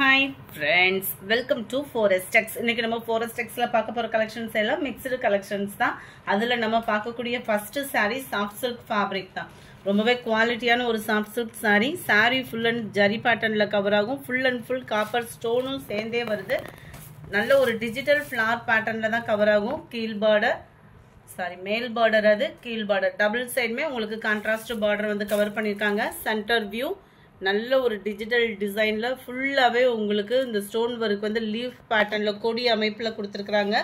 Hi friends, welcome to Forest Tex. இன்னைக்கு நம்ம Forest Texல பார்க்க போற collections எல்லாம் mixed collections தான். அதுல நம்ம பார்க்கக்கூடிய first saree soft silk fabric தான். ரொம்பவே குவாலிட்டியான ஒரு soft silk saree. Saree full and zari patternல cover ஆகும். Full and full copper stoneம் சேர்ந்தே வருது. நல்ல ஒரு digital flower patternல தான் cover ஆகும். கீழ் border மேல் border அது கீழ் border double side மே உங்களுக்கு contrast border வந்து cover பண்ணிருக்காங்க. Center view நல்ல ஒரு டிஜிட்டல் டிசைன்ல ஃபுல்லாவே உங்களுக்கு இந்த ஸ்டோன் வர்க் வந்து லீஃப் பேட்டர்ன்ல கொடி அமைப்புல கொடுத்திருக்காங்க.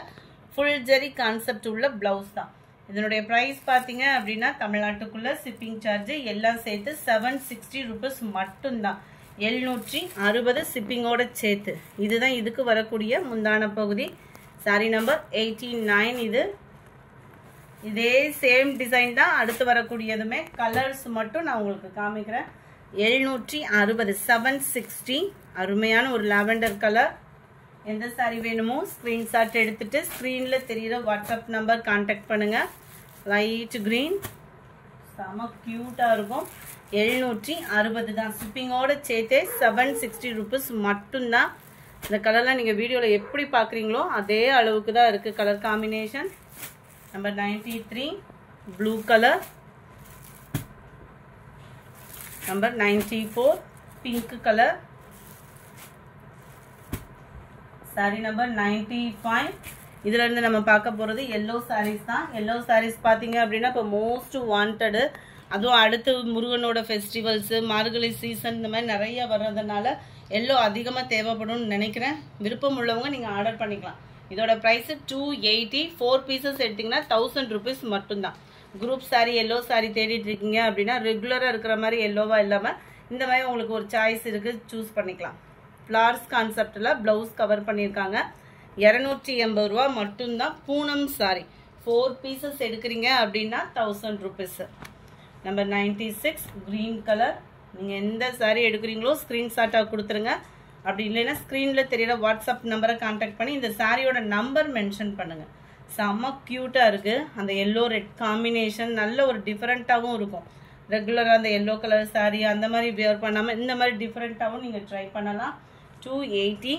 ஃபுல் ஜரி கான்செப்ட் உள்ள ப்ளவுஸ் தான். இதனுடைய பிரைஸ் பாத்தீங்க அப்படினா தமிழ்நாட்டுக்குள்ள ஷிப்பிங் சார்ஜ் எல்லாம் சேர்த்து 760 ரூபாய் மட்டும் தான். 760 ஷிப்பிங்கோட சேர்த்து. இதுதான் இதுக்கு வரக்கூடிய முந்தான பகுதி. சாரி நம்பர் 89 இதே சேம் டிசைன் தான் அடுத்து வரக்கூடியதுமே. கலர்ஸ் மட்டும் நான் உங்களுக்கு காமிக்கிறேன். 760 760 அருமையான ஒரு லாவெண்டர் கலர். எந்த சாரி வேணுமோ ஸ்கிரீன்ஷாட் எடுத்துட்டு ஸ்கிரீன்ல தெரியுற வாட்ஸ்அப் நம்பர் கான்டாக்ட் பண்ணுங்க. லைட் கிரீன் செம கியூட்டா இருக்கும். 760 தான். ஷிப்பிங்கோட சேர்த்தே 760 ரூபாய் மட்டும் தான். இந்த கலர்லாம் நீங்க வீடியோல எப்படி பாக்குறீங்களோ அதே அளவுக்கு தான் இருக்கு colour combination. Number 93 blue colour. Number 94 pink color. Saree number 95. இதுல இருந்து நம்ம பார்க்க போறது yellow sarees தான். yellow sarees பாத்தீங்க அப்படினா இப்ப most wanted. அதுவும் அடுத்து முருகனோட ஃபெஸ்டிவல்ஸ் மார்கழி சீசன் இந்த மாதிரி நிறைய வர்றதுனால yellow அதிகமா தேவைப்படும்னு நினைக்கிறேன். விருப்பம் உள்ளவங்க நீங்க ஆர்டர் பண்ணிக்கலாம். இதோட பிரைஸ் 280. 4 pieces எடுத்தீங்கன்னா 1000 rupees மட்டும் தான். குரூப் சாரி எல்லோ சாரி தேடிட்டு இருக்கீங்க அப்படின்னா ரெகுலரா இருக்கிற மாதிரி எல்லோவா இல்லாம இந்த மாதிரி உங்களுக்கு ஒரு சாய்ஸ் இருக்கு, சூஸ் பண்ணிக்கலாம். ஃபிளார்ஸ் கான்செப்ட்ல பிளவுஸ் கவர் பண்ணிருக்காங்க. 280 ரூபாய் மட்டும் தான். பூனம் சாரி 4 pieces எடுக்கிறீங்க அப்படின்னா 1000 rupees. Number 96 green colour. நீங்க எந்த சாரி எடுக்கிறீங்களோ ஸ்கிரீன்ஷாட்டா கொடுத்துருங்க. அப்படி இல்லைன்னா ஸ்கிரீன்ல தெரியற வாட்ஸ்அப் நம்பரை கான்டாக்ட் பண்ணி இந்த சாரியோட நம்பர் மென்ஷன் பண்ணுங்க. செம்ம கியூட்டா இருக்கு. அந்த எல்லோ ரெட் காம்பினேஷன் நல்ல ஒரு டிஃபரெண்டாவும் இருக்கும். ரெகுலரா அந்த எல்லோ கலர் சாரி அந்த மாதிரி வியர் பண்ணாம இந்த மாதிரி டிஃபரெண்டாவும் நீங்க ட்ரை பண்ணலாம். 280.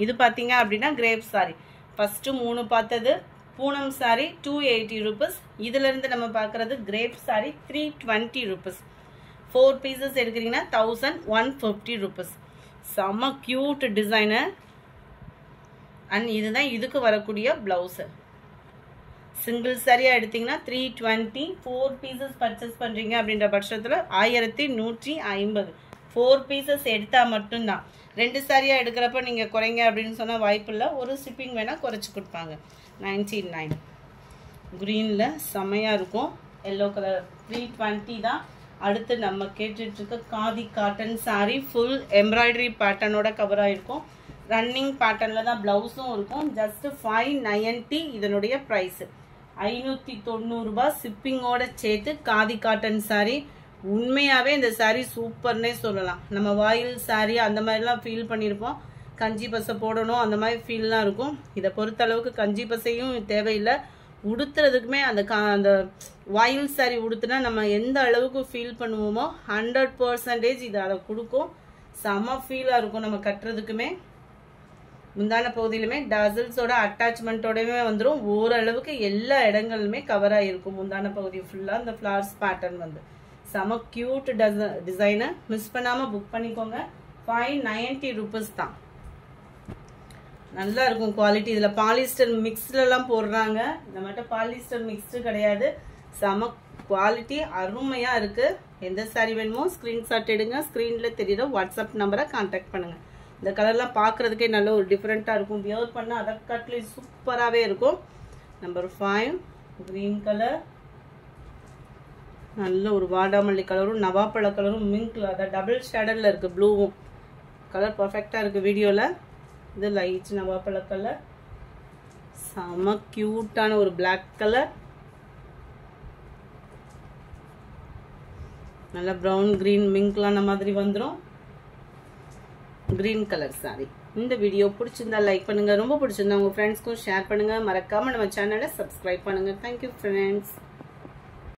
இது பாத்தீங்க அப்படின்னா கிரேப் சாரி. ஃபர்ஸ்ட் 3 பார்த்தது பூனம் சாரி 280 ரூபாய். இதுல இருந்து நம்ம பாக்குறது கிரேப் சாரி 320 ரூபாய். 4 pieces எடுக்கிறீங்கன்னா 1150 ரூபாய். செம்ம கியூட் டிசைனர். அண்ட் இதுதான் இதுக்கு வரக்கூடிய பிளவுஸ். சிங்கிள் சாரியா எடுத்தீங்கன்னா 320. 4 pieces பர்ச்சேஸ் பண்றீங்க அப்படின்ற பட்சத்துல 1150. 4 pieces எடுத்தா மட்டும்தான். 2 சாரியா எடுக்கிறப்ப நீங்க குறைங்க அப்படின்னு சொன்னா வாய்ப்பு இல்லை. ஒரு ஷிப்பிங் வேணா குறைச்சு கொடுப்பாங்க. 99 கிரீன்ல செமையா இருக்கும். எல்லோ கலர் 320 தான். அடுத்து நம்ம கேட்டுட்டு இருக்க khadi cotton sari full embroidery பேட்டர்னோட கவர் ஆயிருக்கும். ரன்னிங் பேட்டர்ன்ல தான் பிளவுஸும் இருக்கும். ஜஸ்ட் 590 இதனுடைய பிரைஸ். 590 ரூபாய் ஷிப்பிங்கோட சேர்த்து காதி காட்டன் சாரி. உண்மையாவே இந்த சாரி சூப்பர்னே சொல்லலாம். நம்ம வாயில் சாரி அந்த மாதிரிலாம் ஃபீல் பண்ணியிருப்போம். கஞ்சி பசை போடணும் அந்த மாதிரி ஃபீல்லாம் இருக்கும். இதை பொறுத்த அளவுக்கு கஞ்சி பசையும் தேவையில்லை. உடுத்துறதுக்குமே அந்த வாயில் சாரி உடுத்துனா நம்ம எந்த அளவுக்கு ஃபீல் பண்ணுவோமோ 100% இது அதை கொடுக்கும். செம ஃபீலா இருக்கும் நம்ம கட்டுறதுக்குமே. முந்தான பகுதியிலுமே டசல்ஸோட அட்டாச்மெண்டோடவே வந்துடும். ஓரளவுக்கு எல்லா இடங்களுமே கவர் ஆகிருக்கும். முந்தான பகுதி ஃபுல்லா இந்த ஃபிளவர்ஸ் பேட்டர்ன் வந்து செம கியூட் டிசைனை மிஸ் பண்ணாம புக் பண்ணிக்கோங்க. 590 ரூபாய் தான். நல்லா இருக்கும் குவாலிட்டி. இதுல பாலிஸ்டர் மிக்ஸ்ல எல்லாம் போடுறாங்க. இந்த மட்டும் பாலிஸ்டர் மிக்ஸ்டு கிடையாது. செம குவாலிட்டி அருமையா இருக்கு. எந்த சாரி வேணுமோ ஸ்கிரீன்ஷாட் எடுங்க. ஸ்கிரீன்ல தெரியுற வாட்ஸ்அப் நம்பரை கான்டாக்ட் பண்ணுங்க. இந்த கலர்லாம் பார்க்கறதுக்கே நல்ல ஒரு டிஃப்ரெண்டா இருக்கும். வியர் பண்ணா அதை கட்லி சூப்பராகவே இருக்கும். Number 5 green colour. நல்ல ஒரு வாடாமல்லி கலரும் நவாப்பழ கலரும் மிங்க்ல அதான் டபுள் ஷேடர்ல இருக்கு. ப்ளூவும் கலர் பர்ஃபெக்டா இருக்கு வீடியோல. இது லைட் நவாப்பழ கலர். செம கியூட்டான ஒரு பிளாக் கலர். நல்ல ப்ரௌன் கிரீன் மிங்க்லான மாதிரி வந்துடும். Green colour sorry. இந்த வீடியோ பிடிச்சிருந்தா லைக் பண்ணுங்க. ரொம்ப பிடிச்சிருந்தா உங்க ஃப்ரெண்ட்ஸ்க்கும் ஷேர் பண்ணுங்க. மறக்காம நம்ம சேனலை சப்ஸ்கிரைப் பண்ணுங்க. Thank you friends.